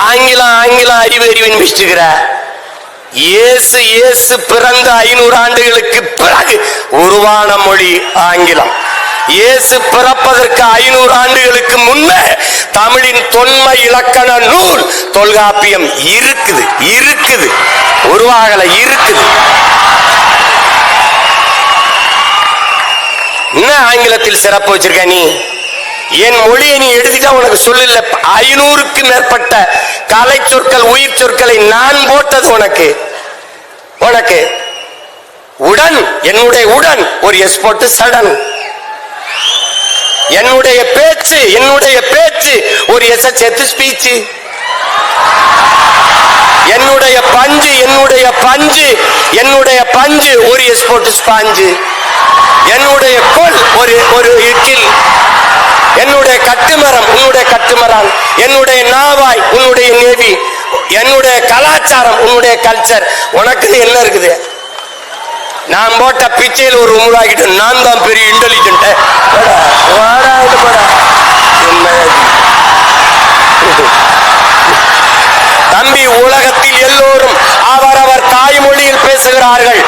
ஆங்கிலம் ஆங்கிலம் அறிவு அறிவின்னு வச்சுக்கிற. இயேசு இயேசு பிறந்த 500 ஆண்டுகளுக்கு பிறகு உருவான மொழி ஆங்கிலம். இயேசு பிறப்பதற்கு 500 ஆண்டுகளுக்கு முன்னே தமிழின் தொன்மை இலக்கண நூல் தொல்காப்பியம் இருக்குது இருக்குது, உருவாகல, இருக்குது. என்ன ஆங்கிலத்தில் சிறப்பு வச்சிருக்க நீ? என் மொழியை நீ எழுதிட்டா உனக்கு சொல்லல. 500க்கு மேற்பட்ட கலை சொற்கள் உயிர் சொற்களை நான் போட்டது உனக்கு. உனக்கு உடன், என்னுடைய உடன் ஒரு எஸ் போட்டு சடன். என்னுடைய பேச்சு ஒரு எஸ் சேர்த்து ஸ்பீச். என்னுடைய பஞ்சு ஒரு எஸ் போட்டு ஸ்பாஞ்சு. என்னுடைய கொல் ஒரு இக்கில். என்னுடைய கட்டுமரம் உன்னுடைய கட்டுமரம். என்னுடைய நாவாய் உன்னுடைய நேவி. என்னுடைய கலாச்சாரம் உன்னுடைய கல்ச்சர். உனக்கு என்ன இருக்குது? நான் போட்ட பிச்சையில் ஒரு உருவாகிட்டு நான் தான் பெரிய இன்டெலிஜென்ட். தம்பி, உலகத்தில் எல்லோரும் அவரவர் தாய்மொழியில் பேசுகிறார்கள்.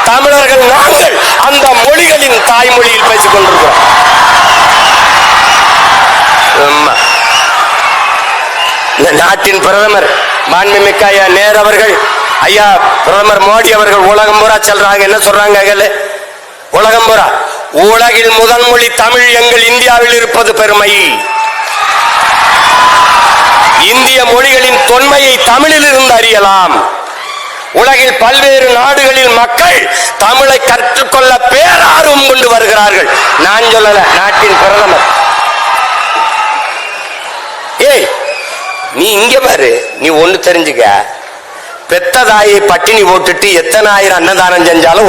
தமிழர்கள் நாங்கள் அந்த மொழிகளின் தாய்மொழியில் பேசிக் கொண்டிருக்கிறோம். நாட்டின் பிரதமர் மாண்புமிக்க ஐயா நேரு அவர்கள், ஐயா பிரதமர் மோடி அவர்கள் உலகம் பூரா செல்றாங்க. என்ன சொல்றாங்க? உலகம் பூரா உலகில் முதல் மொழி தமிழ் எங்கள் இந்தியாவில் இருப்பது பெருமை. இந்திய மொழிகளின் தொன்மையை தமிழில் இருந்து அறியலாம். உலகில் பல்வேறு நாடுகளில் மக்கள் தமிழை கற்றுக்கொள்ள பேரார்வம் கொண்டு வருகிறார்கள். நான் சொல்லல, நாட்டின் பிரதமர். ஏய், நீ இங்க பாரு, நீ ஒண்ணு தெரிஞ்சுக்க. பெத்த தாயை பட்டினி போட்டுட்டு எத்தனை ஆயிரம் அன்னதானம் செஞ்சாலும்